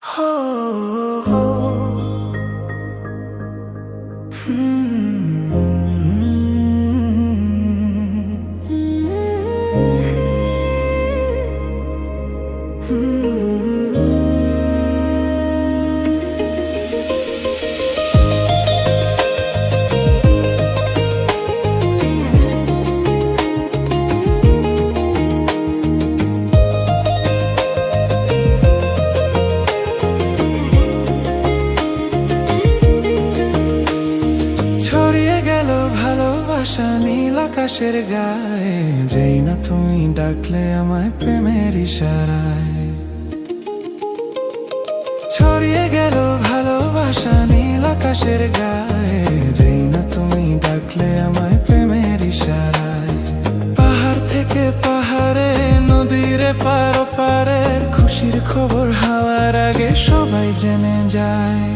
हो, हो, ছড়িয়ে গেল ভালোবাসা নীল আকাশের গায়ে, যেই না তুমি ডাকলে আমায় প্রেমের ইশারায়। ছড়িয়ে গেল ভালোবাসা নীল আকাশের গায়ে, যেই না তুমি ডাকলে আমায় প্রেমের ইশারায়। পাহাড় থেকে পাহাড়ে, নদীর পার ওপারে, খুশির খবর হওয়ার আগে সবাই জেনে যায়।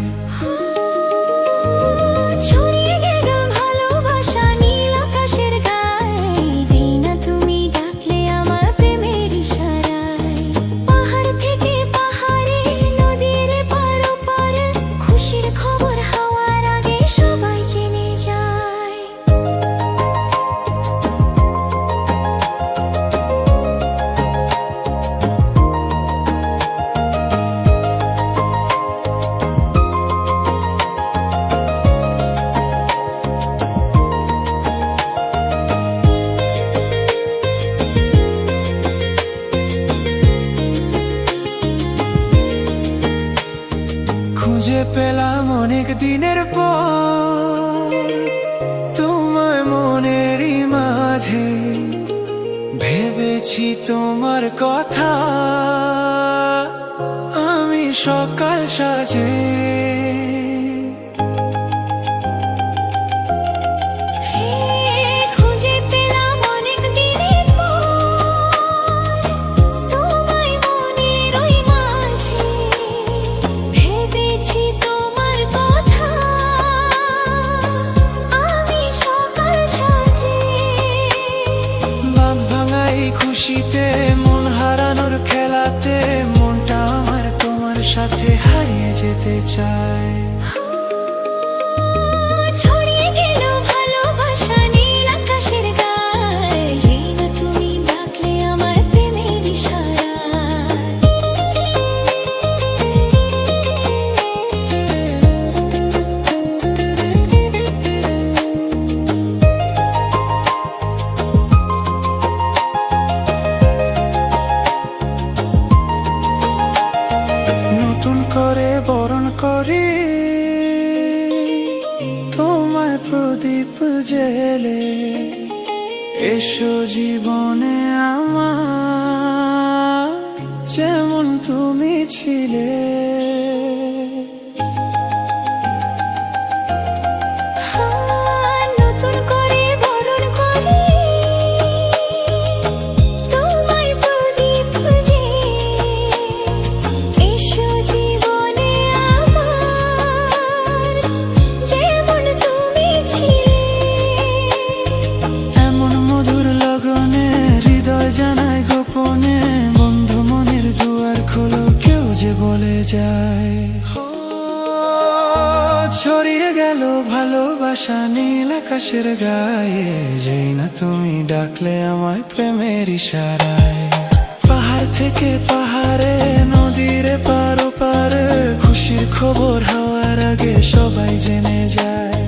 ছড়িয়ে গেল ভালোবাসা নীল আকাশের গায়ে, যেই না তুমি ডাকলে আমার প্রেমের ইশারায়। পাহাড় থেকে পাহাড়ে, নদীর পার ওপারে, খুশির খবর হওয়ার আগে সবাই জেনে যায়। খুঁজে পেলাম অনেক দিনের পর তোমায় মনেরই মাঝে, ভেবেছি তোমার কথা আমি সকাল সাজে। খুঁজে পেলাম অনেক দিনের পর তোমায় মনের ওই মাঝে, ভেবেছি তোমার কথা আমি সকাল সাজে। বাঁধ ভাঙা এই খুশিতে, মন হারানোর খেলাতে, মনটা আমার তোমার সাথে হারিয়ে যেতে চায়। ছড়িয়ে গেল ভালোবাসা নীল আকাশের গায়ে, যেই না তুমি ডাকলে আমার প্রেমের ইশারায়। নতুন করে বরণ করি তোমায় প্রদীপ জেলে, এসো জীবনে আমার যেমন তুমি ছিলে। নতুন করে বরণ করি তোমায় প্রদীপ জেলে, এসো জীবনে আমার যেমন তুমি ছিলে। এমন মধুর লগনে হৃদয় জানায় গোপনে, বন্ধু মনের দুয়ার খোলো, কেউ যে বলে যায়। ছড়িয়ে গেল ভালোবাসা নীল আকাশের গায়ে, যেই না তুমি ডাকলে আমায় প্রেমের ইশারায়। পাহাড় থেকে পাহাড়ে, নদীর পার ওপারে, খুশির খবর হওয়ার আগে সবাই জেনে যায়।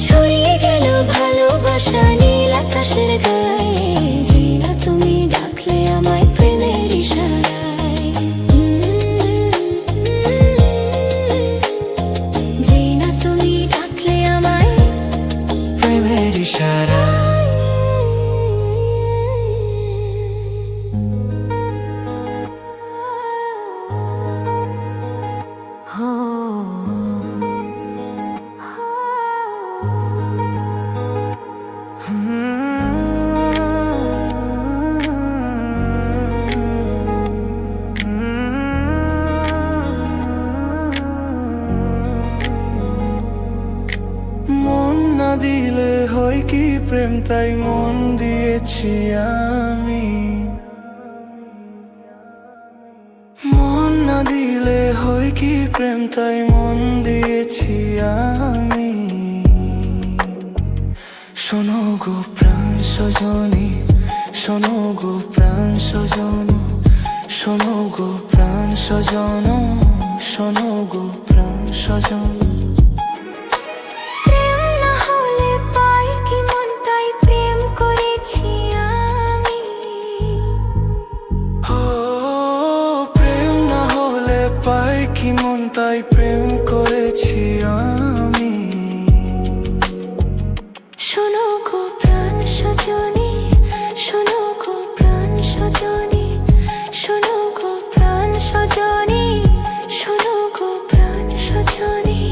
ছড়িয়ে গেল ভালোবাসা নীল আকাশের গায়ে, যেই না তুমি ডাকলে আমায় প্রেমের ইশারায়। যেই না তুমি ডাকলে আমায় প্রেমের ইশারায়। মন না দিলে হয় কি প্রেম, তাই মন দিয়েছি আমি। মন না দিলে হয় কি প্রেম তাই মন দিয়েছি আমি। শোনো গো প্রাণ সজনী, শোনো গো প্রাণ সজন, শোনো গো প্রাণ সজন, শোনো গো প্রাণ সজন। প্রেম না হলে পাই কি মন তাই প্রেম করেছি আমি। ও প্রেম না হলে পাই কি মন তাই প্রেম করেছি আমি। শোনো গো প্রাণ সজনী, শোনো গো প্রাণ সজনী, শোনো গো প্রাণ সজনী, শোনো গো প্রাণ সজনী।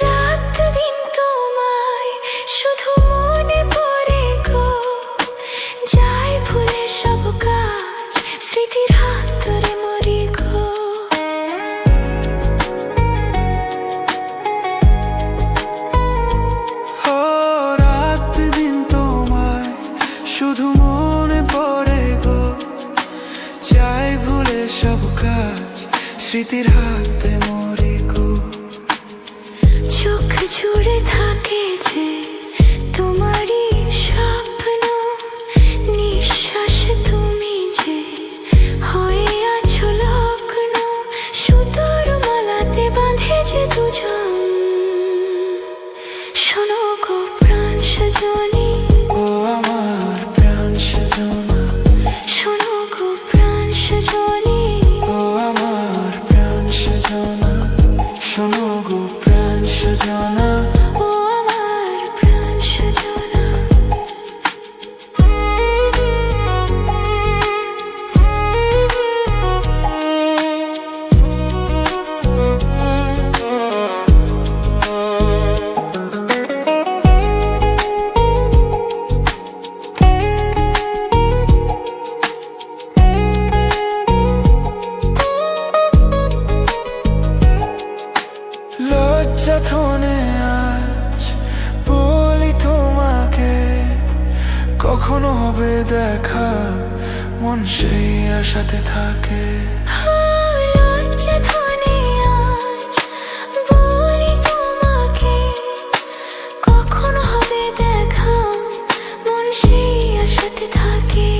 রাত দিন তোমায় শুধু মনে পড়ে গো, যাই ভুলে সব কাজ স্মৃতির হাত ধরে মরি গো। ও রাত দিন তোমায় শুধু মনে পড়ে গো, যাই ভুলে সব কাজ স্মৃতির হাতে মরে গো। চোখ জুড়ে থাকে যে তোমারই স্বপ্ন, নিঃশ্বাসে তুমি যে হয়ে আছো লগ্ন, সুতোর মালাতে বাঁধে যে দুজন। শোনো গো প্রাণ সজনী, ও আমার প্রাণ সজনা, শোনো গো প্রাণ সজনী, ও আমার প্রাণ সজনা, শোনো গো প্রাণ সজনা। ও আমার প্রাণ সজনা। লজ্জা থনে আজ বলি তোমাকে, কখনো হবে দেখা মন সেই আশাতে থাকে। লজ্জা ধনে আজ বলি তোমাকে, কখন হবে দেখা মন সেই আশাতে থাকে।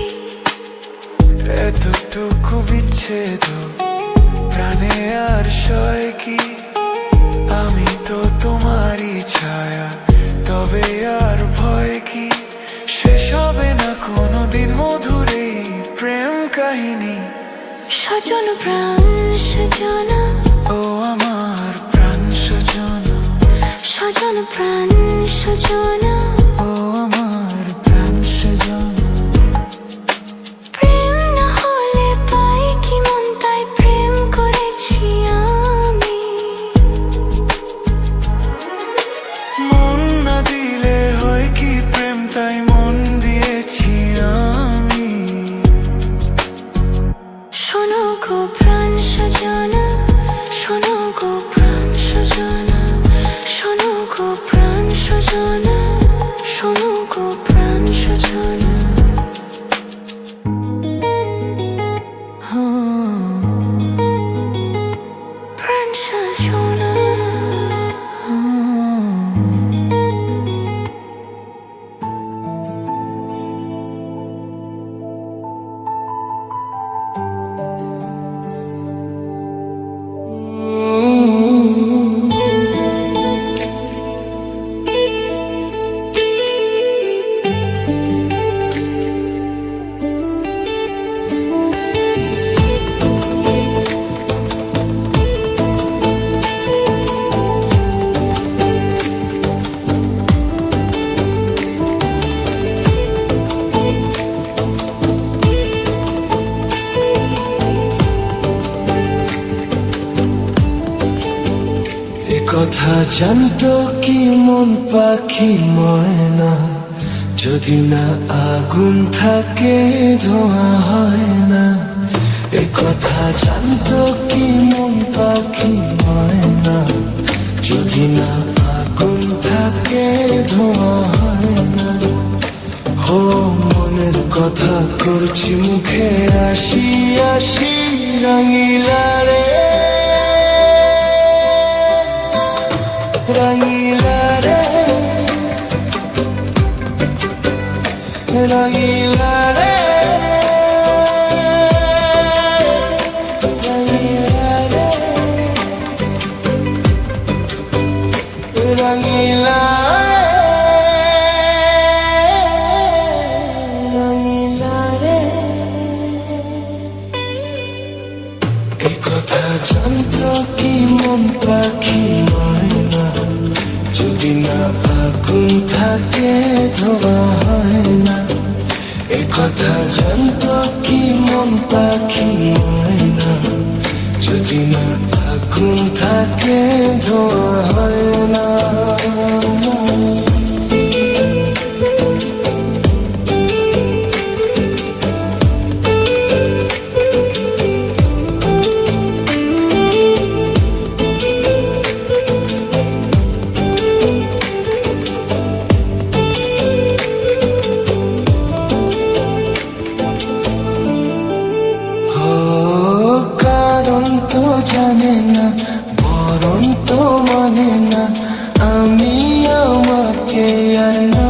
এতটুকু বিচ্ছেদ প্রাণে আর সয় কি, আমি তো তোমারই ছায়া, তবে আর ভয় কি। শেষ হবে না কোনোদিন মধুর এই প্রেম কাহিনী। সজন প্রাণ সজনা, ও আমার প্রাণ সজনা, সজন প্রাণ সজনা। ও আমার প্রাণ সজনা। প্রেম না হলে পাই কি মন তাই প্রেম করেছি আমি। মন না দিলে হয় কি প্রেম তাই মন দিয়েছি আমি। শোনো গো প্রাণ সজনা, শোনো গো প্রাণ সজনা, শোনো গো প্রাণ সজনা। কথা জানতো কি মন পাখি ময়না, যদি না আগুন থাকে ধোঁয়া হয় না। এ কথা জানতো কি মন পাখি ময়না, যদি না আগুন থাকে ধোঁয়া হয় না। ও মনের কথা করছি মুখে আসি আসি, রঙিলা রে রঙিলা রে রঙিলা রে রঙিলা রে রঙিলা রে রঙিলা রে। এ কথা জানতো কি মন পাখি ময়না, যদি না আগুন থাকে ধোঁয়া হয় না। এ কথা জানতো কি মন পাখি ময়না, যদি না আগুন থাকে ধোঁয়া হয় না। তো জানে না বরণ তো মানে না, আমি আমাকে আর না।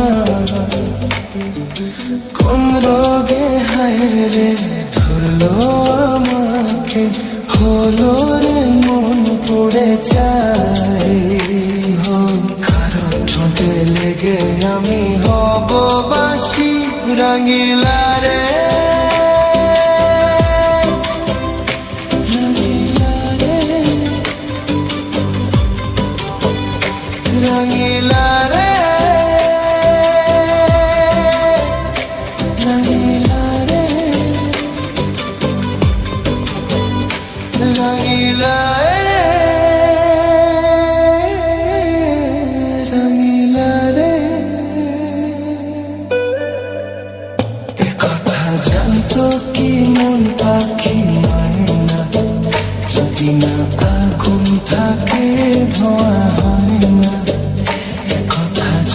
কোন রোগে হায় রে ধরলো আমাকে, হলো রে মন পড়ে যায়। কারো ঠোঁটে লেগে আমি হব বাসি, রঙিলা রে রঙিলা রে রঙিলা রে রঙিলা রে রঙিলা রে। এ কথা জানতো কি মন পাখি ময়না, যদি না আগুন থাকে ধোঁয়া হয় না।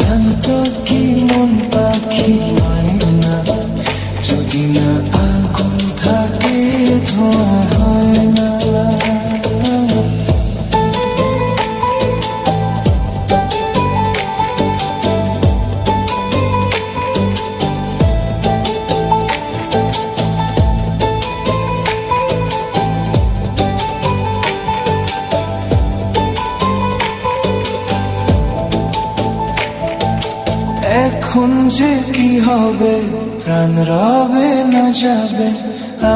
জানতো কি মন পাখি ময়না, যদি না আগুন থাকে ধোঁয়া হয় না। এখন যে কি হবে, প্রাণ রবে না যাবে,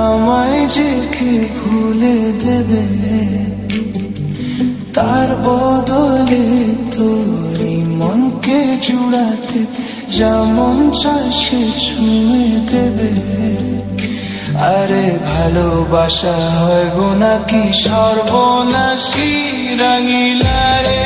আমায় যে কি ভুলে দেবে। তার বদলে তোর মনকে জুড়াতে যেমন চায় সে ছুঁয়ে দেবে। আরে ভালোবাসা হয় গো নাকি সর্বনাশী, রঙিলা রে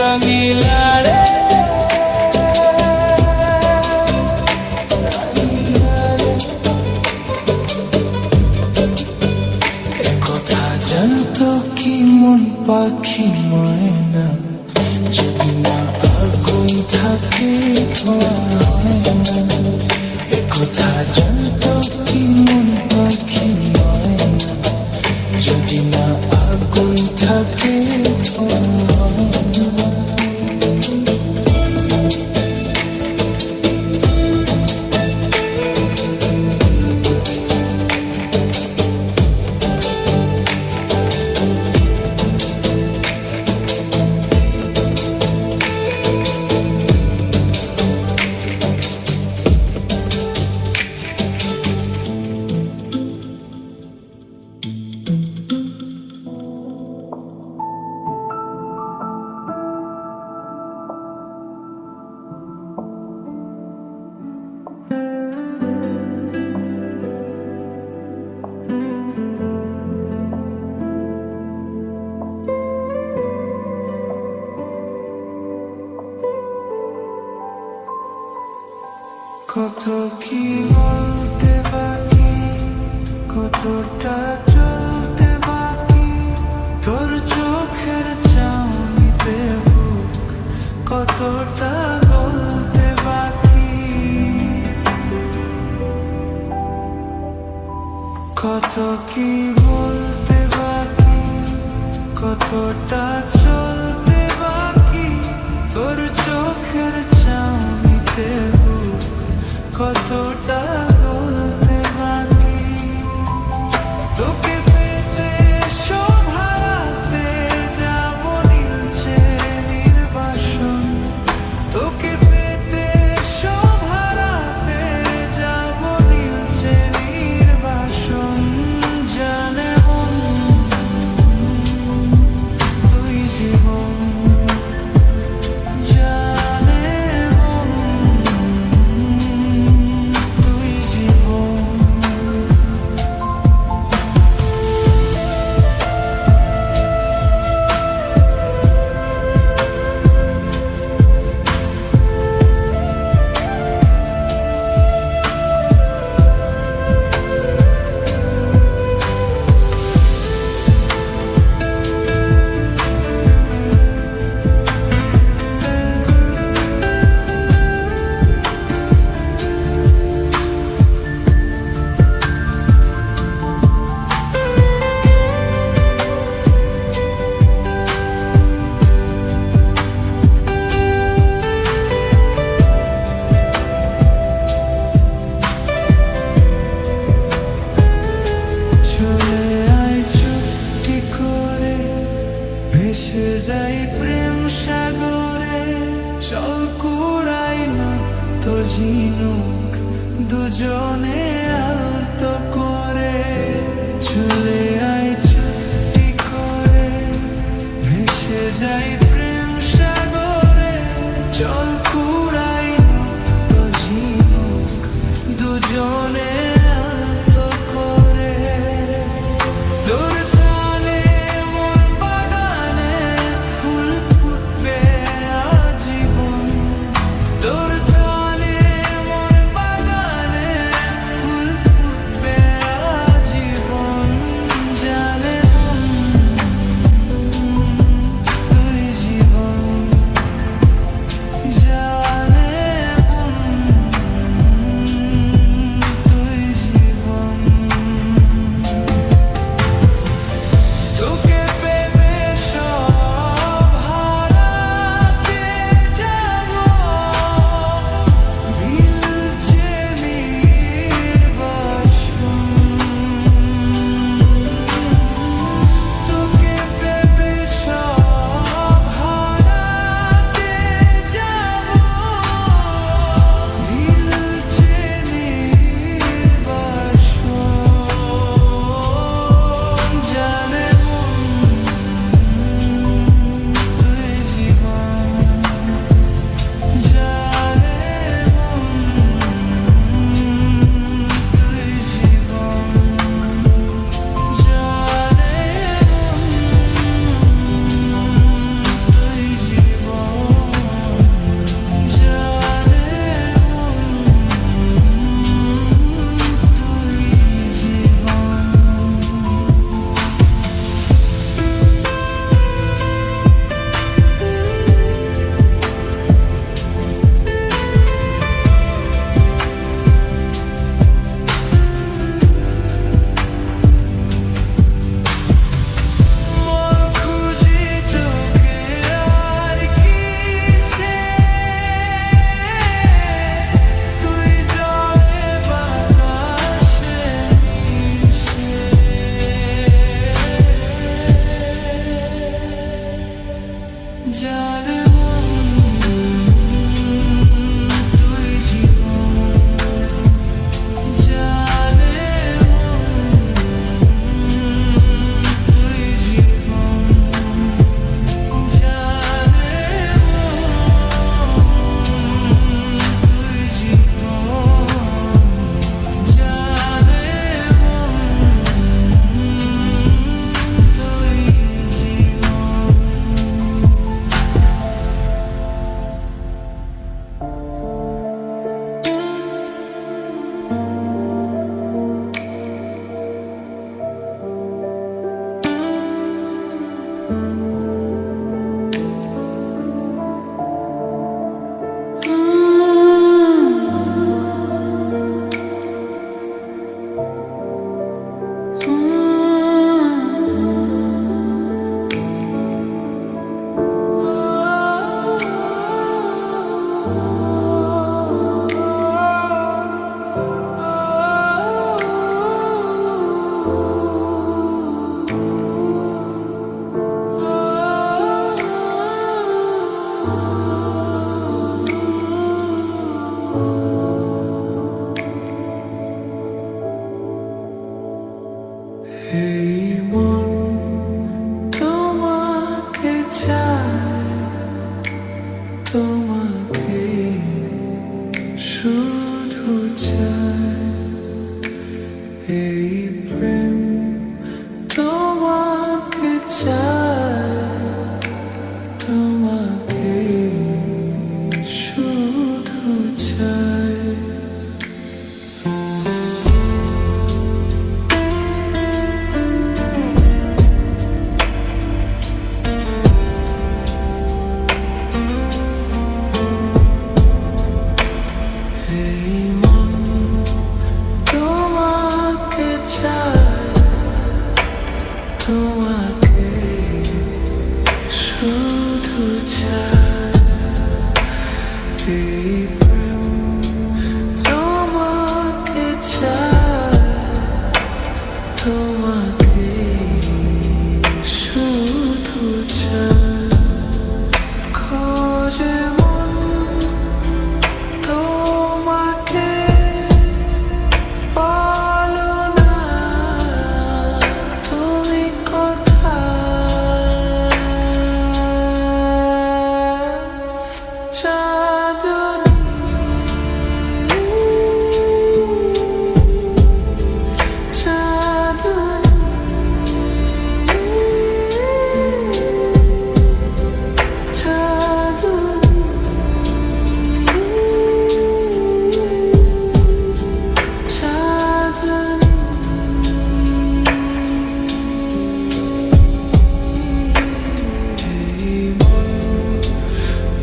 রঙিলা রে এ কথা জানতো কি মন পাখি ময়না, যদি না আগুন থাকে ধোঁয়া হয় না। এ কথা জানতো কি মন পাখি ময়না, যদি না আগুন থাকে ধোঁয়া হয় না। কত কি বলতে বাকি, কতটা চলতে বাকি, তোর চোখের চাউনিতে বুক কতটা বলতে বাকি, কত কি বলতে বাকি, কতটা চলতে বাকি, তোর চোখের চাউনিতে বুক কতটা বলতে বাকি, তোকে পেতে সব হারাতে যাব নীলচে নির্বাসন, তোকে পেতে সব হারাতে যাব নীলচে নির্বাসন, জানে মন তুই জীবন, জানে মন তুই জীবন। চলে আয় চুপটি করে, ভেসে যাই প্রেম সাগরে, চল কুড়াই তো ঝিনুক দুজনে আলতো করে, চলে আয় চুপটি করে, ভেসে যাই প্রেম সাগরে, চল কুড়াই তো ঝিনুক দুজনে আলতো করে, তোর টানে মন বাগানে ফুল ফুটবে আজীবন, তোর টানে মন বাগানে ফুল ফুটবে আজীবন, এই মন তোমাকে চায়, তোমাকে শুধু চায়। এই প্রেম তোমাকে চায়, তোমাকে শুধু চায়। এই মন তোমাকে চায়, তোমাকে শুধু চায়। এই প্রেম তোমাকে চায়, তোমাকে শুধু চায়। খোঁজে মন তোমাকে, বলো না তুমি কোথায়। চাঁদনী,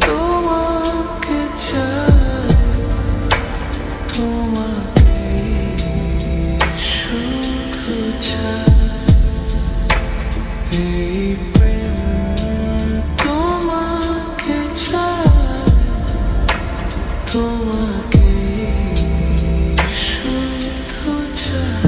তোমাকে চায়, তোমাকে শুধু চায়। এই প্রেম তোমাকে চায়, তোমাকে শুধু চায়।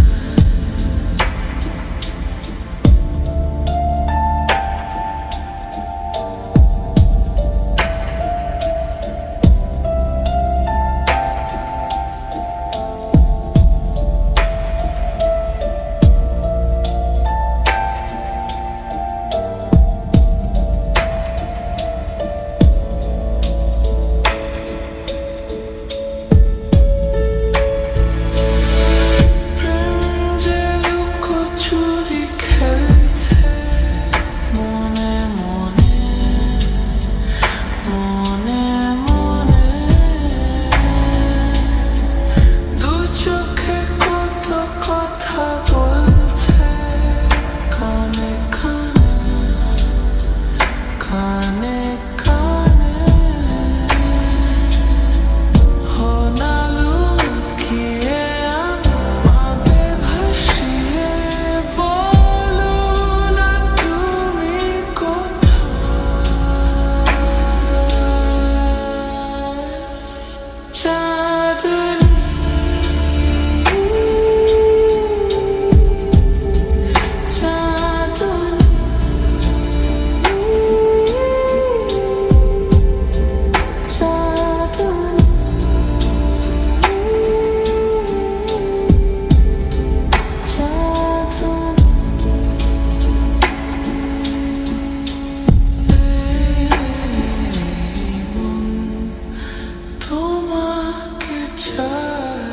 তোমাকে চায়,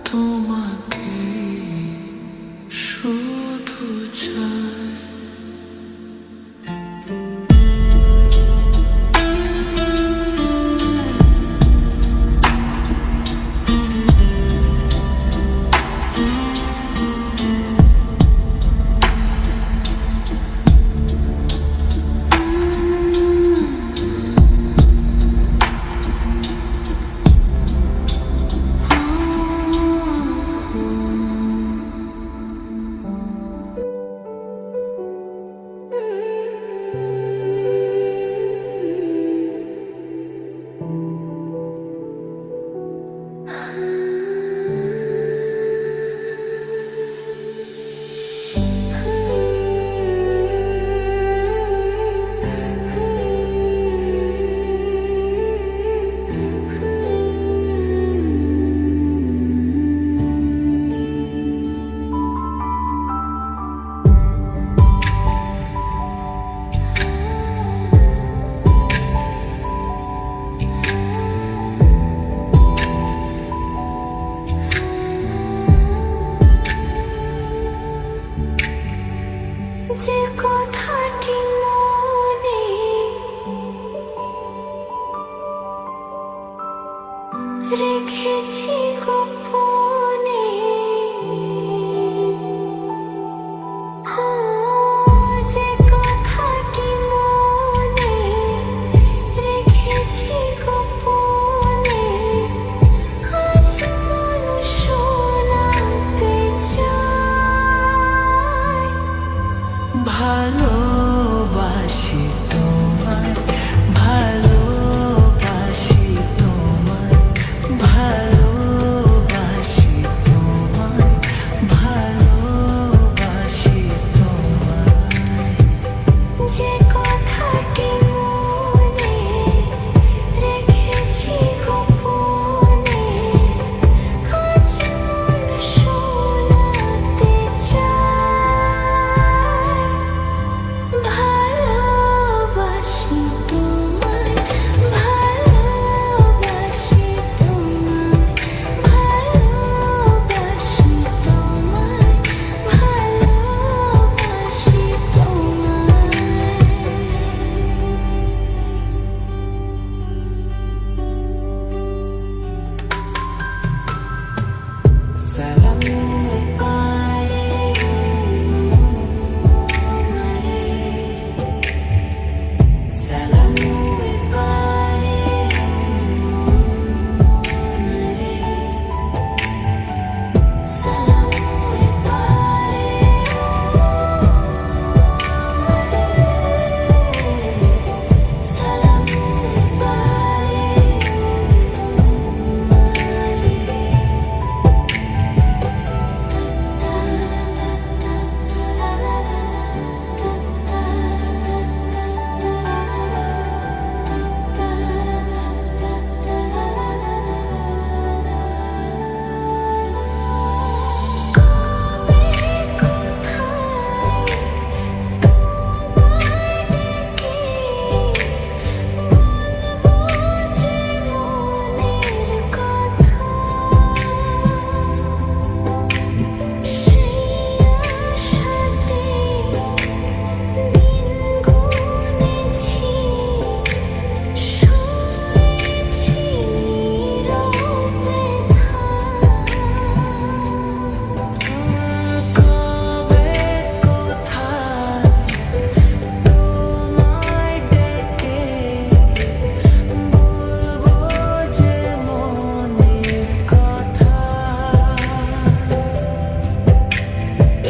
তোমাকে শুধু চায়।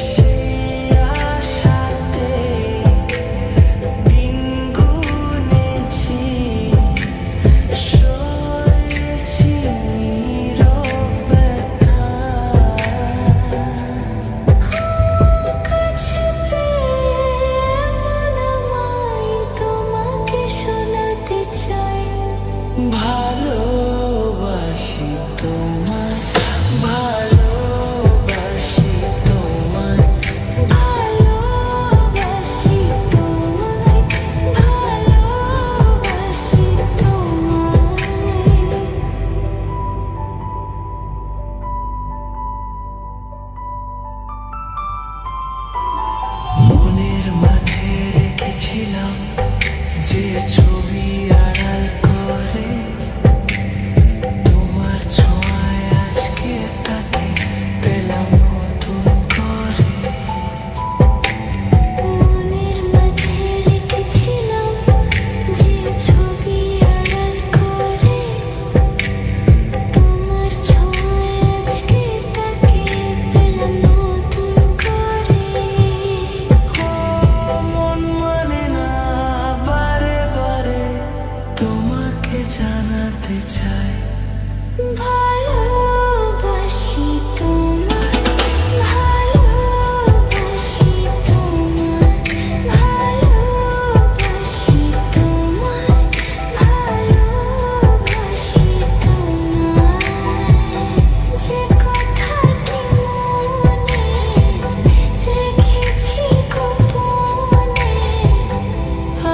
সেই আশাতে দিন গুনেছি, সয়েছি নীরব ব্যথা। কাছে পেয়ে মন আমায় তোমাকে শোনাতে চাই। ভালোবাসি তোমায়, ভালোবাসি তোমায়, ভালোবাসি তোমায়, ভালোবাসি তোমায়। মনের মাঝে রেখেছিলাম যে ছবি আড়াল করে, তোমার ছোঁয়ায় আজকে তাকে পেলাম নতুন করে। মনের মাঝে রেখেছিলাম যে ছবি আড়াল করে, তোমার ছোঁয়ায় আজকে তাকে পেলাম নতুন করে। মন মানে না বারে বারে তোমাকে জানাতে চাই, ভালোবাসি তোমায়, ভালোবাসি তোমায়, ভালোবাসি তোমায়, ভালোবাসি তোমায়। যে কথাটি মনে রেখেছি গোপনে,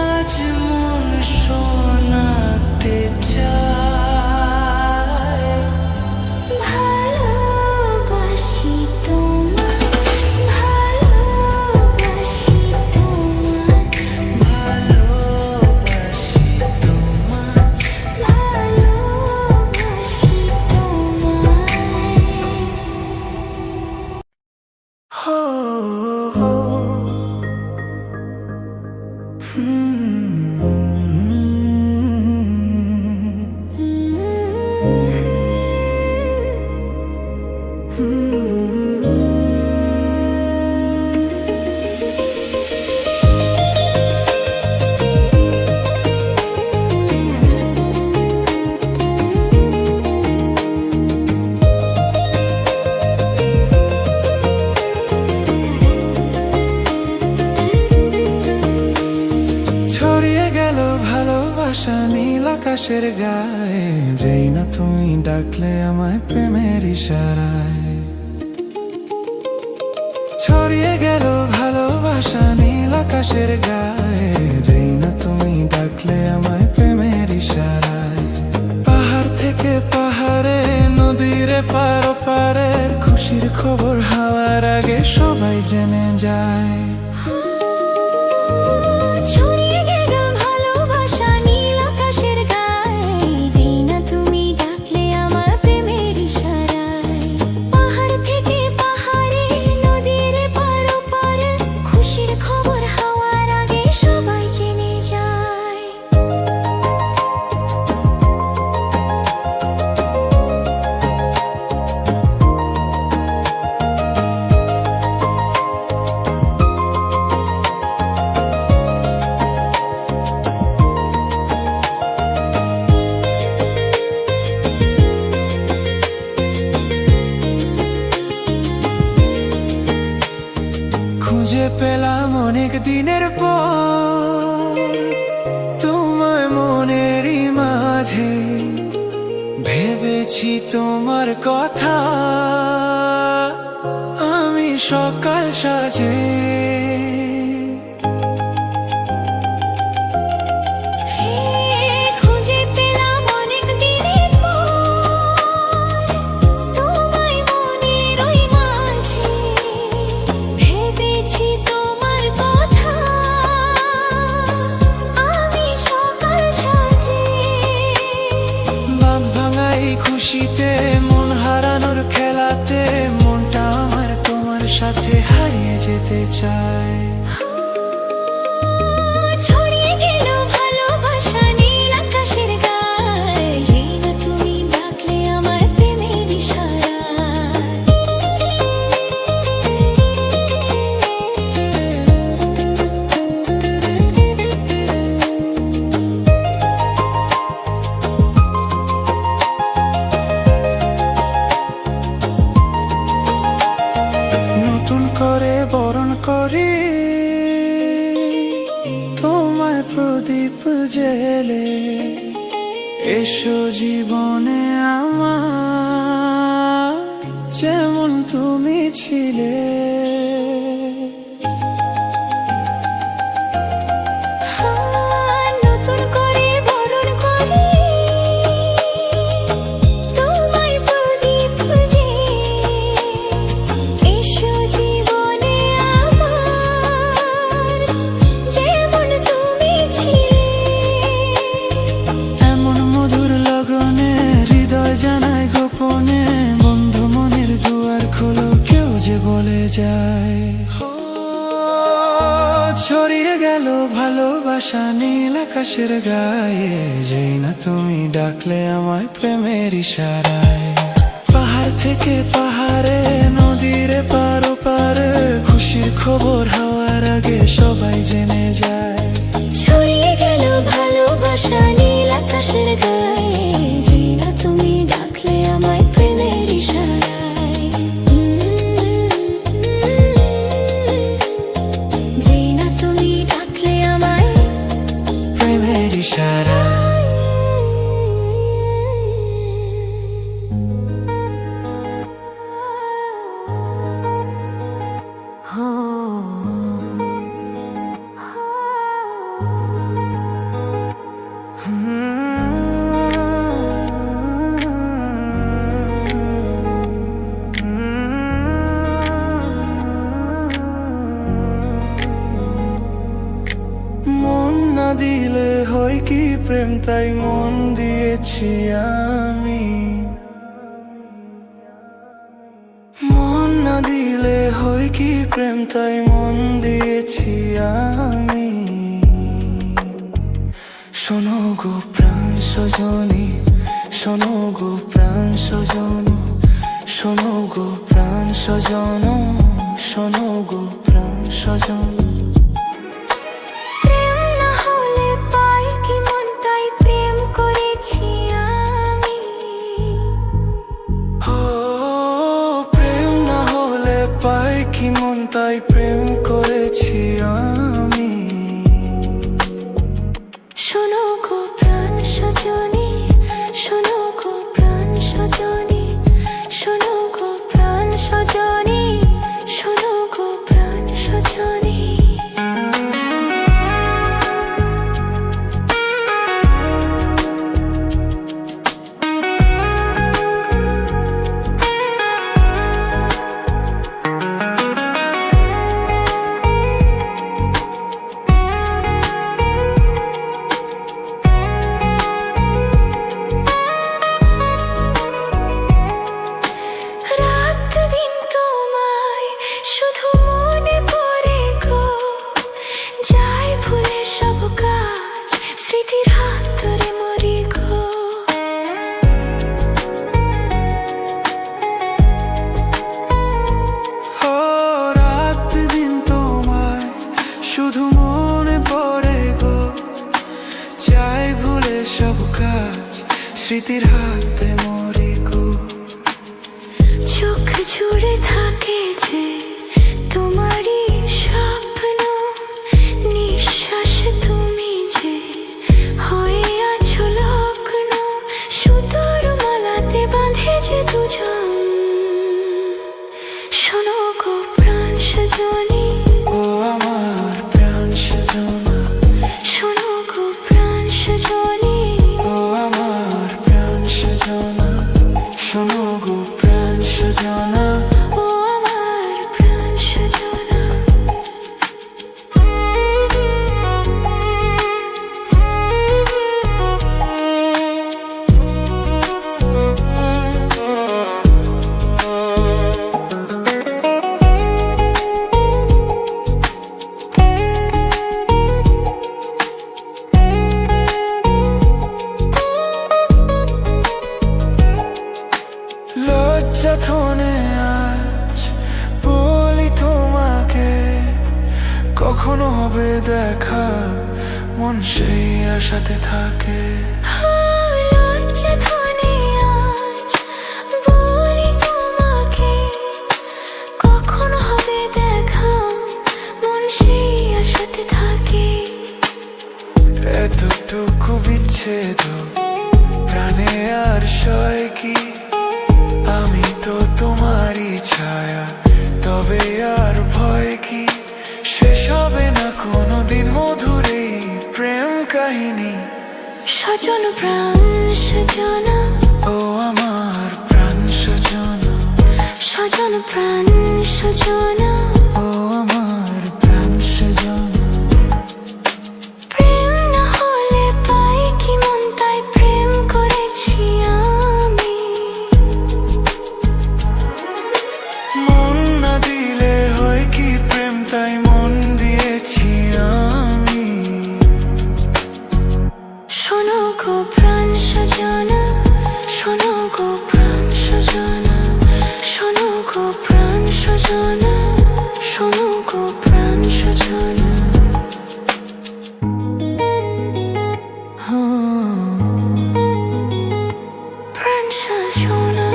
আজ মন শোনাতে চাই। ভালোবাসি তোমায়, ভালোবাসি তোমায়, ভালোবাসি তোমায়, ভালোবাসি তোমায়। হো হো। ছড়িয়ে গেল ভালোবাসা নীল আকাশের গায়ে, যেই না তুমি ডাকলে আমায় প্রেমের ইশারায়। ছড়িয়ে গেল ভালোবাসা নীল আকাশের গায়ে, যেই না তুমি ডাকলে আমায় প্রেমের ইশারায়। পাহাড় থেকে পাহাড়ে, নদীর পার পারের খুশির খবর হাওয়ার আগে সবাই জেনে যায়। ছড়িয়ে গেল ভালোবাসা নীল আকাশের গায়ে, যেই না তুমি ডাকলে আমার প্রেমের ইশারায়। পাহাড় থেকে পাহাড়ে, নদীর পার পারে খুশির খবর হাওয়ার আগে সবাই জেনে যায়। খুঁজে পেলাম অনেক দিনের পর তোমায় মনেরই মাঝে, ভেবেছি তোমার কথা আমি সকাল সাজে। খুঁজে পেলাম অনেক দিনের পর তোমায় মনের ওই মাঝে, ভেবেছি তোমার কথা আমি সকাল সাজে। বাঁধ ভাঙা এই খুশিতে, মন হারানোর খেলাতে, মনটা আমার তোমার সাথে হারিয়ে যেতে চায়। ছড়িয়ে গেল ভালোবাসা নীল আকাশের গায়ে, যেই না তুমি ডাকলে আমার প্রেমের ইশারায়। জেলে এসো জীবনে আমার যেমন তুমি ছিলে। নতুন করে বরণ করি তোমায় প্রদীপ খুঁজে, এসো জীবনে আমার যেমন তুমি ছিলে। এমন মধুর লগনে হৃদয় জানায় গোপনে, বন্ধু মনের দুয়ার খোলো কেউ যে বলে যায়। ছড়িয়ে গেল ভালোবাসা নীল আকাশের গায়ে, যেই না তুমি ডাকলে আমায় প্রেমের ইশারায়। পাহাড় থেকে পাহাড়ে নদীর পার ওপারে, খুশির খবর হওয়ার আগে সবাই জেনে যায়। ছড়িয়ে গেল ভালোবাসা নীল আকাশের গায়ে, যেই না তুমি ডাকলে আমায় প্রেমের ইশারায়। যেই না তুমি ডাকলে আমায় প্রেমের ইশারায়। মন না দিলে হয় কি প্রেম, তাই মন দিয়েছি আমি। মন না দিলে হয় কি প্রেম, তাই মন দিয়েছি আমি। শোনো গো প্রাণ সজনী, শোনো গো প্রাণ সজন, শোনো গো প্রাণ সজন, শোনো গো প্রাণ সজন। প্রেম না হলে পাই কি মন, তাই প্রেম করেছি আমি। ও প্রেম না হলে পাই কি মন, তাই প্রেম করেছি আমি। শোনো গো প্রাণ সজনী, শোনো গো প্রাণ সজনী, শোনো গো প্রাণ সজনী, শোনো গো প্রাণ সজনী। রাত দিন তোমায় শুধু মনে পড়ে গো, যাই ভুলে সব কাজ স্মৃতির হাত ধরে মরি গো। ও রাত দিন তোমায় শুধু মনে পড়ে গো, চাই ভুলে সব কাজ স্মৃতির হাতে মরি গো। চোখ জুড়ে থাকে যে তোমারই স্বপ্ন, নিঃশ্বাসে তুমি যে হয়ে আছো লগ্ন, সুতোর মালাতে বাঁধে যে দুজন। শোনো গো প্রাণ সজনী, ও আমার প্রাণ সজনা, শোনো গো প্রাণ সজনী, ও আমার প্রাণ সজনা, শোনো গো প্রাণ সজনা। ও আমার প্রাণ সজনা। লজ্জা থনে আজ বলি তোমাকে, কখনো হবে দেখা মন সেই আশাতে থাকে। লজ্জা ধনে আজ বলি তোমাকে, কখন হবে দেখা মন সেই আশাতে থাকে। এত চেদো প্রাণে আর সয় কি আমি তো তোমারই ছায়া তবে আর ভয় কি শেষ হবে না কোনোদিন মধুর এই প্রেম কাহিনী সজন প্রাণ সজনা ও আমার প্রাণ সজনা সজন প্রাণ সজনা ও আমার প্রাণ সজনা প্রেম না হলে পাই কি মন তাই প্রেম করেছি আমি মন না দিলে হয় কি প্রেম তাই মন দিয়েছি আমি শোনো গো প্রাণ সজনা শোনো গো প্রাণ সজনা শোনো গো প্রাণ সজনা শোনো গো প্রাণ সজনা প্রাণ সজনা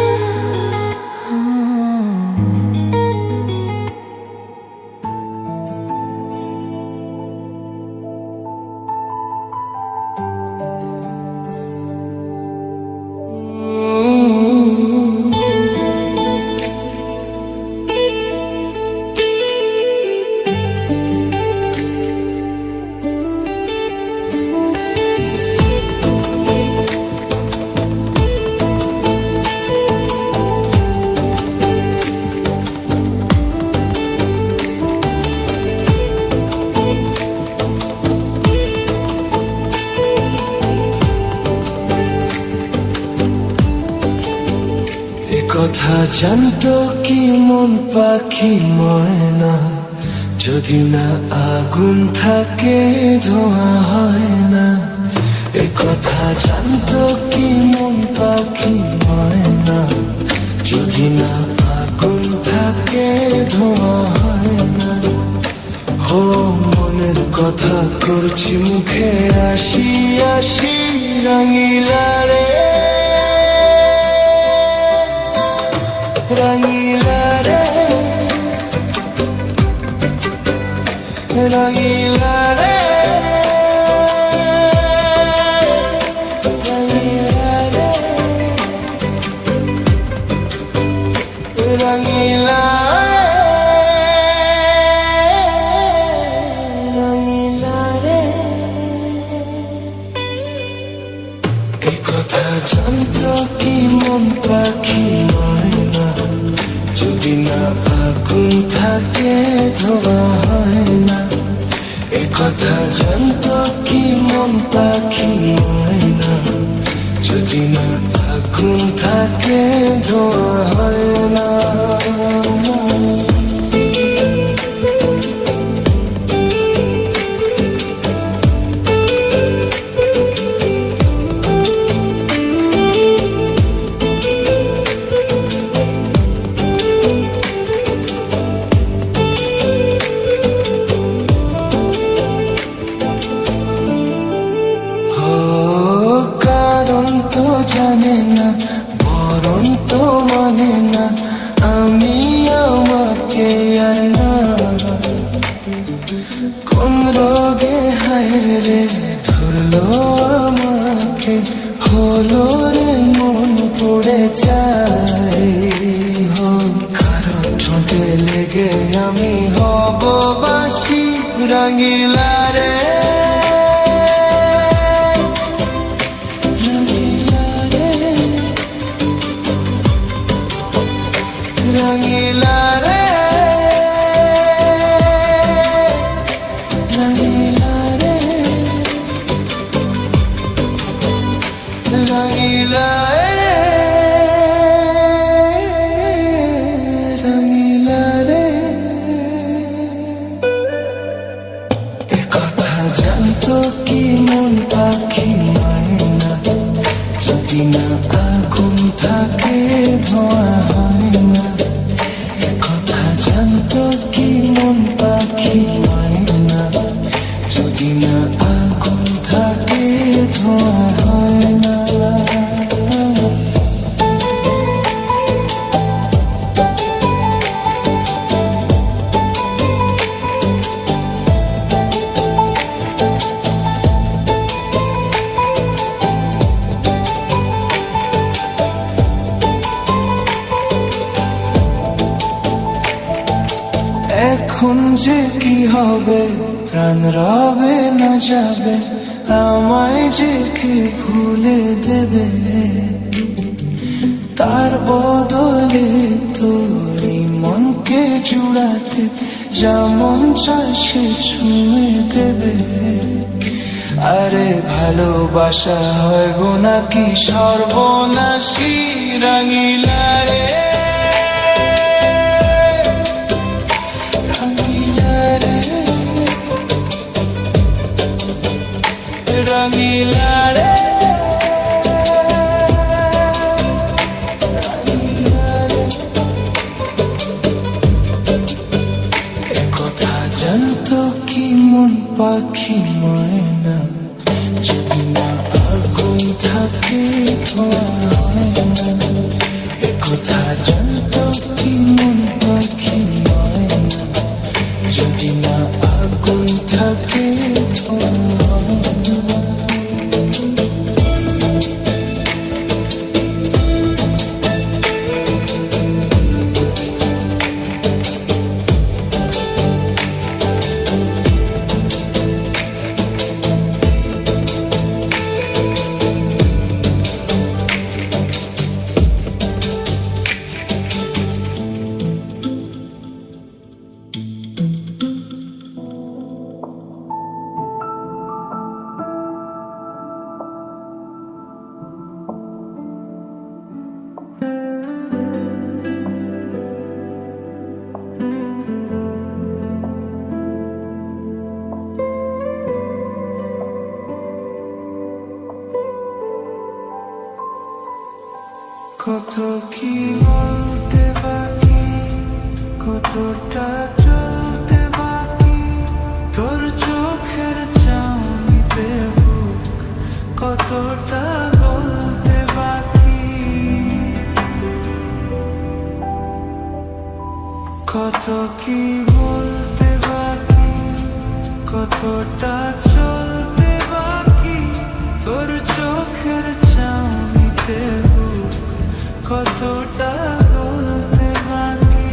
কথা জানতো কি মন পাখি ময়না যদি না আগুন থাকে ধোঁয়া হয় না এ কথা জানতো কি মন পাখি ময়না যদি না আগুন থাকে ধোঁয়া হয় না ও মনের কথা করছি মুখে আসি আসি রঙিলা রে রঙিলা রে রঙিলা রে রঙিলা রে রঙিলা রে রঙিলা রে এই কথা জানতো কি মন পাখি ময়না যদি না আগুন থাকে ধোঁয়া হয় না এ কথা জানতো কি মন পাখি ময়না যদি না আগুন থাকে ধোঁয়া হয় না জানে না বরণ তো মানে না আমি আমাকে আর না কোন রোগে হায় রে ধরলো আমাকে হলো রে মন পড়ে যায় কারো ঠোঁটে লেগে আমি হব বাসি রঙিলা রে রঙিলা রে রঙিলা রে রঙিলা রে রঙিলা রে এ কথা জানতো কি মন পাখি ময়না যদি না আগুন থাকে ধোঁয়া হয় না জানতো কি মন পাখি ময়না যদি না আগুন থাকে ধোঁয়া হয় না যে কি হবে, প্রাণ রবে না যাবে, আমায় যে কি ভুলে দেবে। তার বদলে তো এই মনকে জুড়াতে যেমন চায় সে ছুঁয়ে দেবে। আরে ভালোবাসা হয় গো নাকি সর্বনাশী রাঙিলা রে, রাঙিলা রে, রাঙিলা রে। একথা জানতো কি মন পাখি ময়না, যদি না আগুন থাকে ধোঁয়া হয় না। একথা জানতো কি মন পাখি ময়না, যদি না আগুন থাকে ধোঁয়া হয় না। কত কি বলতে বাকি, কতটা চলতে বাকি, তোর চোখের চাউনিতে বুক কতটা বলতে বাকি। কত কি বলতে বাকি, কতটা চলতে বাকি, তোর চোখের চাউনিতে কতটা বলতে বাকি।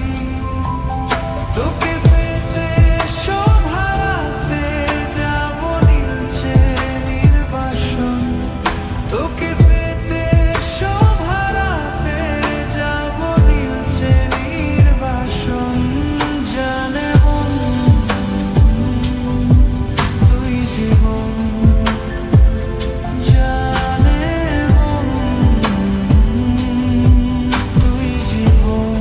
তোকে পেতে সব হারাতে যাব নীলচে নির্বাসন, তোকে পেতে সব হারাতে যাব নীলচে নির্বাসন। জানে মন তুই জীবন, জানে মন তুই জীবন।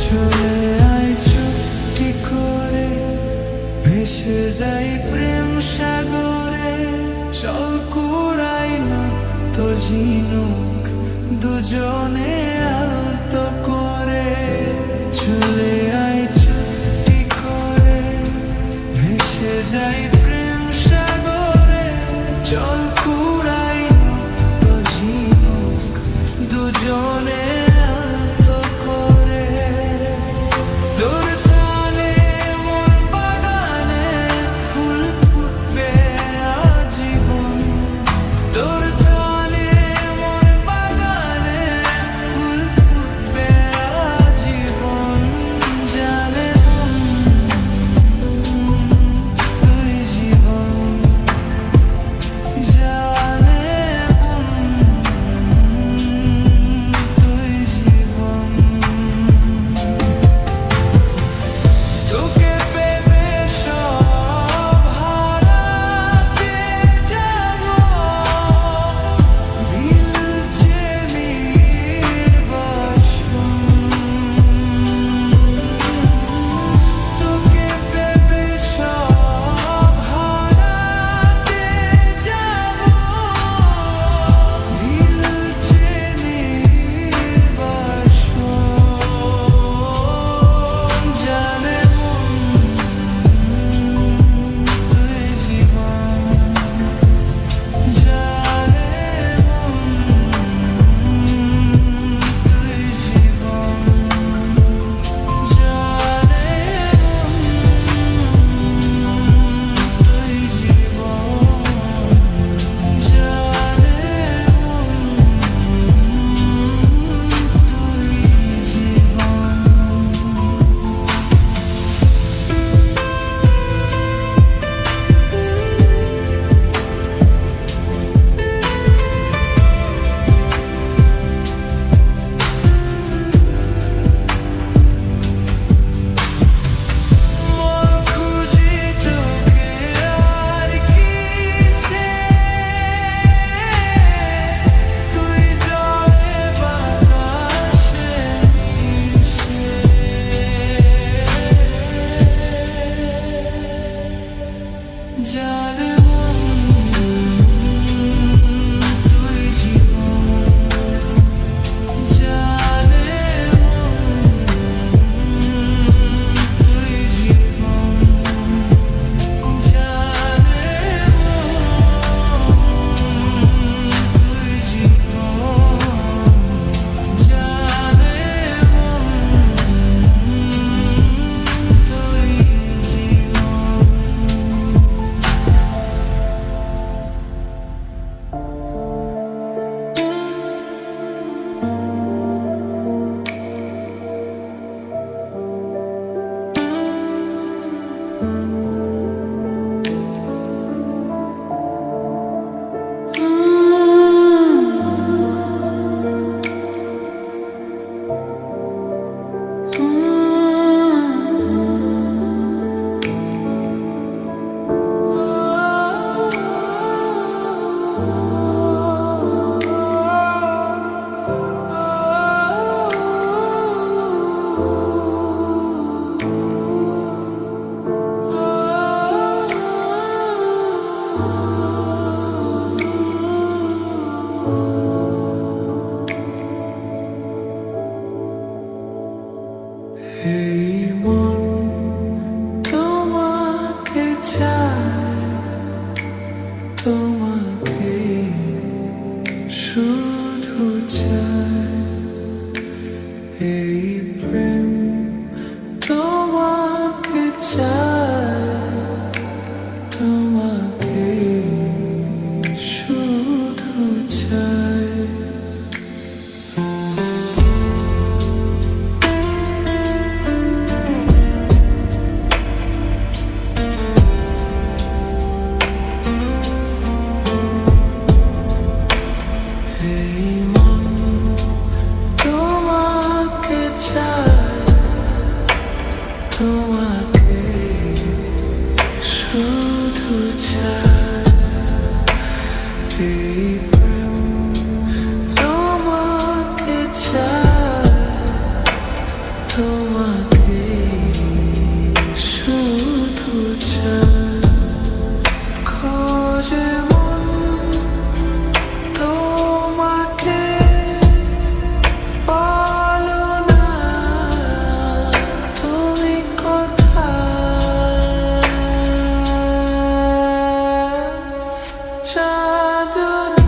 চলে আয় চুপটি করে, ভেসে যাই প্রেম সাগরে, চল কুড়াই নৃত্য ঝিনুক দুজনে আলতো করে। চলে আয় চুপটি করে, ভেসে যাই প্রেম সাগরে, চল কুড়াই নৃত্য ঝিনুক দুজনে আলতো করে। তোর টানে মোর বাগানে ফুল ফুটবে আজীবন, তোর টানে মোর বাগানে ফুল জানে মন তুই জীবন জানে তুই জীবন জানে তুই জীবন জানে তুই জীবন এই মন তোমাকে চায় তোমাকে শুধু চায় এই প্রেম তোমাকে চায় তোমাকে শুধু চায় এই মন তোমাকে চায় তোমাকে শুধু চায় এই প্রেম তোমাকে চায় তোমাকে শুধু চায় খোঁজে মন তোমাকে বলো না তুমি কোথায় চাঁদনী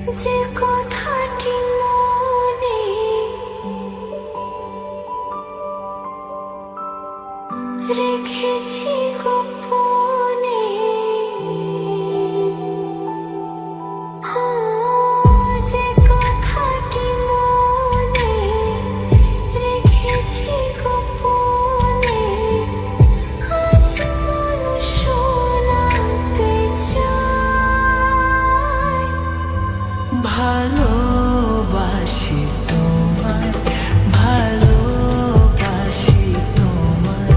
যে কথাটি মনে রেখেছি গোপনে, যে কথাটি মনে রেখেছি গোপনে, আজ মন শোনাতে চায়। ভালোবাসি তোমায়, ভালোবাসি তোমায়,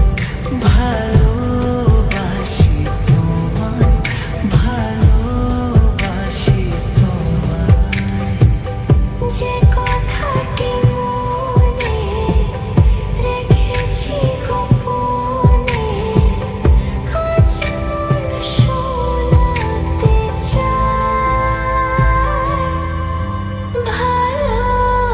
ভালোবাসি তোমায়, ভালোবাসি তোমায়। যে কথাটি মনে রেখেছি গোপনে, আজ মন শোনাতে চায়। ভালোবাসি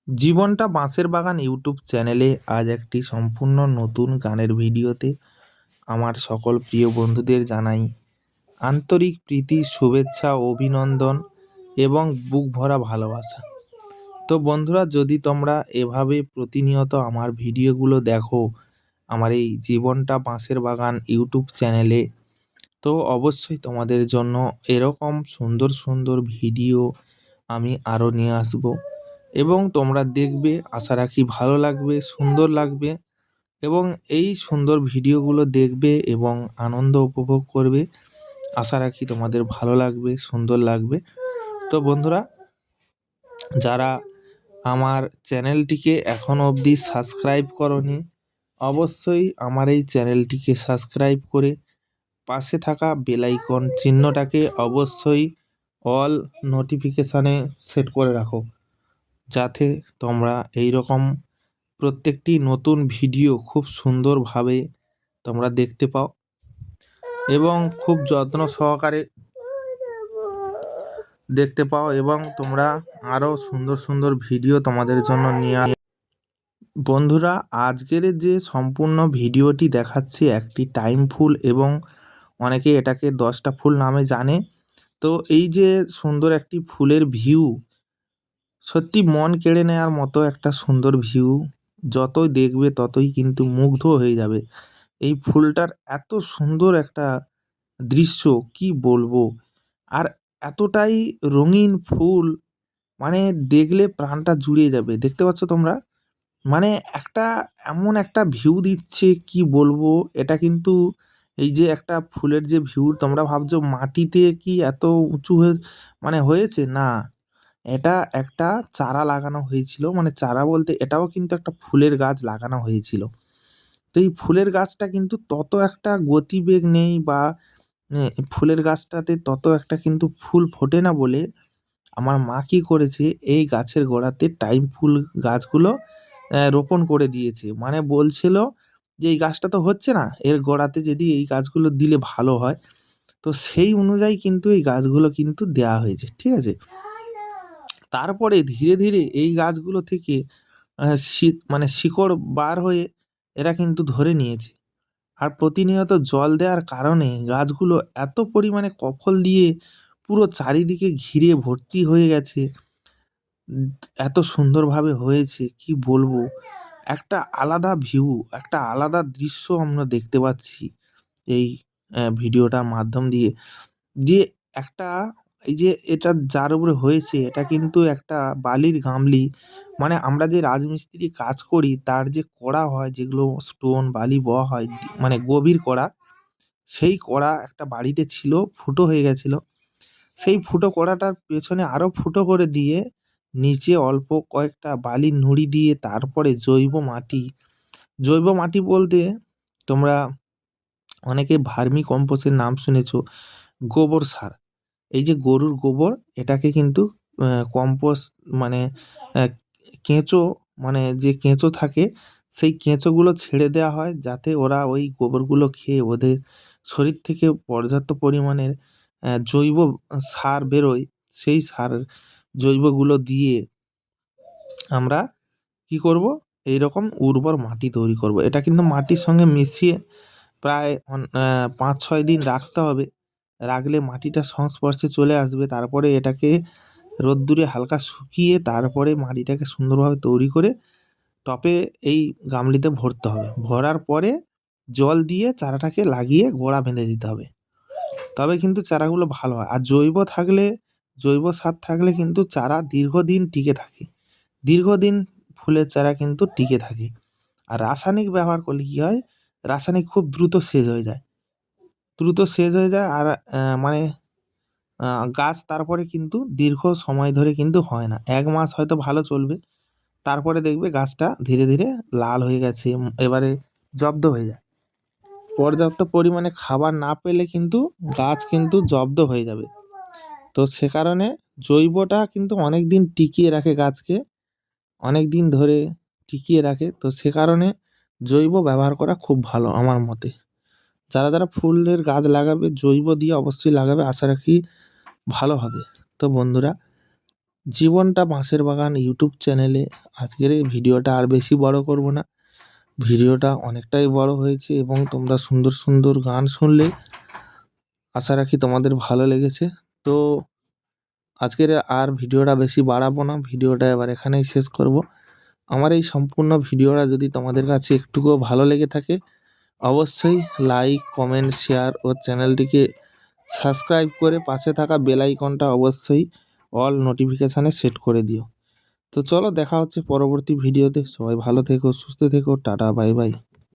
জীবনটা বাঁশের বাগান ইউটিউব চ্যানেলে আজ একটি সম্পূর্ণ নতুন গানের ভিডিওতে আমার সকল প্রিয় বন্ধুদের জানাই আন্তরিক প্রীতি, শুভেচ্ছা, অভিনন্দন এবং বুক ভরা ভালোবাসা। তো বন্ধুরা, যদি তোমরা এভাবে প্রতিনিয়ত আমার ভিডিওগুলো দেখো আমার এই জীবনটা বাঁশের বাগান ইউটিউব চ্যানেলে, তো অবশ্যই তোমাদের জন্য এরকম সুন্দর সুন্দর ভিডিও আমি আরও নিয়ে আসবো এবং তোমরা দেখবে, আশা রাখি ভালো লাগবে, সুন্দর লাগবে এবং এই সুন্দর ভিডিওগুলো দেখবে এবং আনন্দ উপভোগ করবে। আশা রাখি তোমাদের ভালো লাগবে, সুন্দর লাগবে। তো বন্ধুরা, যারা আমার চ্যানেলটিকে এখনও অবধি সাবস্ক্রাইব করনি, অবশ্যই আমার এই চ্যানেলটিকে সাবস্ক্রাইব করে পাশে থাকা বেল আইকন চিহ্নটাকে অবশ্যই অল নোটিফিকেশানে সেট করে রাখো, যাতে তোমরা এই রকম প্রত্যেকটি নতুন ভিডিও খুব সুন্দরভাবে তোমরা দেখতে পাও এবং খুব যত্ন সহকারে দেখতে পাও এবং তোমরা আরও সুন্দর সুন্দর ভিডিও তোমাদের জন্য নিয়ে বন্ধুরা, আজকের যে সম্পূর্ণ ভিডিওটি দেখাচ্ছি একটি টাইম ফুল এবং অনেকে এটাকে 10টা ফুল নামে জানে। তো এই যে সুন্দর একটি ফুলের ভিউ, সত্যি মন কেড়ে নেওয়ার মতো একটা সুন্দর ভিউ, যতই দেখবে ততই কিন্তু মুগ্ধ হয়ে যাবে। এই ফুলটার এত সুন্দর একটা দৃশ্য কি বলবো, আর এতটাই রঙিন ফুল, মানে দেখলে প্রাণটা জুড়িয়ে যাবে। দেখতে পাচ্ছ তোমরা, মানে একটা এমন একটা ভিউ দিচ্ছে কি বলবো। এটা কিন্তু এই যে একটা ফুলের যে ভিউ, তোমরা ভাবছো মাটিতে কি এত উঁচু হয়ে মানে হয়েছে, না, এটা একটা চারা লাগানো হয়েছিল, মানে চারা বলতে এটাও কিন্তু একটা ফুলের গাছ লাগানো হয়েছিল। তো এই ফুলের গাছটা কিন্তু তত একটা গতিবেগ নেই বা ফুলের গাছটাতে তত একটা কিন্তু ফুল ফোটে না বলে আমার মা কী করেছে, এই গাছের গোড়াতে টাইম ফুল গাছগুলো রোপণ করে দিয়েছে। মানে বলছিল যে এই গাছটা তো হচ্ছে না, এর গোড়াতে যদি এই গাছগুলো দিলে ভালো হয়। তো সেই অনুযায়ী কিন্তু এই গাছগুলো কিন্তু দেওয়া হয়েছে, ঠিক আছে। তারপরে ধীরে ধীরে এই গাছগুলো থেকে মানে শিকড় বার হয়ে এরা কিন্তু ধরে নিয়েছে। আর প্রতিনিয়ত জল দেওয়ার কারণে গাছগুলো এত পরিমাণে কফল দিয়ে পুরো চারিদিকে ঘিরে ভর্তি হয়ে গেছে। উম এত সুন্দরভাবে হয়েছে কি বলবো। একটা আলাদা ভিউ, একটা আলাদা দৃশ্য আমরা দেখতে পাচ্ছি এই ভিডিওটার মাধ্যম দিয়ে। যে একটা এই যে এটা যার উপরে হয়েছে এটা কিন্তু একটা বালির গামলি। মানে আমরা যে রাজমিস্ত্রি কাজ করি তার যে কড়া হয়, যেগুলো স্টোন বালি বওয়া হয়, মানে গভীর কড়া, সেই কড়া একটা বাড়িতে ছিল, ফুটো হয়ে গেছিল। সেই ফুটো কড়াটার পেছনে আরও ফুটো করে দিয়ে নিচে অল্প কয়েকটা বালির নুড়ি দিয়ে তারপরে জৈব মাটি, জৈব মাটি বলতে তোমরা অনেকে ভার্মি কম্পোস্টের নাম শুনেছো, গোবর সার। এই যে গরুর গোবর, এটাকে কিন্তু কম্পোস্ট মানে অ্যা কেঁচো, মানে যে কেঁচো থাকে সেই কেঁচোগুলো ছেড়ে দেওয়া হয়, যাতে ওরা ওই গোবরগুলো খেয়ে ওদের শরীর থেকে পর্যাপ্ত পরিমাণের জৈব সার বেরোয়। সেই সার জৈবগুলো দিয়ে আমরা কি করব, এইরকম উর্বর মাটি তৈরি করব। এটা কিন্তু মাটির সঙ্গে মিশিয়ে প্রায় ৫-৬ দিন রাখতে হবে। রাখলে মাটিটা সংস্পর্শে চলে আসবে। তারপরে এটাকে রোদ্দুরে হালকা শুকিয়ে তারপরে মাটিটাকে সুন্দরভাবে তৈরি করে টবে এই গামলিতে ভরতে হবে। ভরার পরে জল দিয়ে চারাটাকে লাগিয়ে গোড়া বেঁধে দিতে হবে। তবে কিন্তু চারাগুলো ভালো হয়। আর জৈব থাকলে, জৈব সার থাকলে কিন্তু চারা দীর্ঘদিন টিকে থাকে। দীর্ঘদিন ফুলের চারা কিন্তু টিকে থাকে। আর রাসায়নিক ব্যবহার করলে কী হয়, রাসায়নিক খুব দ্রুত শেষ হয়ে যায়। দ্রুত শেষ হয়ে যায় আর মানে গাছ তারপরে কিন্তু দীর্ঘ সময় ধরে কিন্তু হয় না। ১ মাস হয়তো ভালো চলবে। তারপরে দেখবে গাছটা ধীরে ধীরে লাল হয়ে গেছে। এবারে জব্দ হয়ে যায়। পর্যাপ্ত পরিমাণে খাবার না পেলে কিন্তু গাছ কিন্তু জব্দ হয়ে যাবে। তো সে কারণে জৈবটা কিন্তু অনেকদিন টিকিয়ে রাখে গাছকে, অনেকদিন ধরে টিকিয়ে রাখে। তো সে কারণে জৈব ব্যবহার করা খুব ভালো আমার মতে। যারা যারা ফুলের গাছ লাগাবে জৈব দিয়ে অবশ্যই লাগাবে, আশা রাখি ভালো হবে। তো বন্ধুরা, জীবনটা বাঁশের বাগান ইউটিউব চ্যানেলে আজকের এই ভিডিওটা আর বেশি বড় করব না। ভিডিওটা অনেকটাই বড় হয়েছে এবং তোমরা সুন্দর সুন্দর গান শুনলে, আশা রাখি তোমাদের ভালো লেগেছে। তো আজকের আর ভিডিওটা বেশি বাড়াবো না, ভিডিওটা এবার এখানেই শেষ করব। আমার এই সম্পূর্ণ ভিডিওটা যদি তোমাদের কাছে একটুকুও ভালো লেগে থাকে, অবশ্যই লাইক, কমেন্ট, শেয়ার ও চ্যানেলটিকে সাবস্ক্রাইব করে পাশে থাকা বেল আইকনটা অবশ্যই অল নোটিফিকেশানে সেট করে দিও। তো চলো, দেখা হচ্ছে পরবর্তী ভিডিওতে। সবাই ভালো থেকো, সুস্থ থেকো, টাটা, বাই বাই।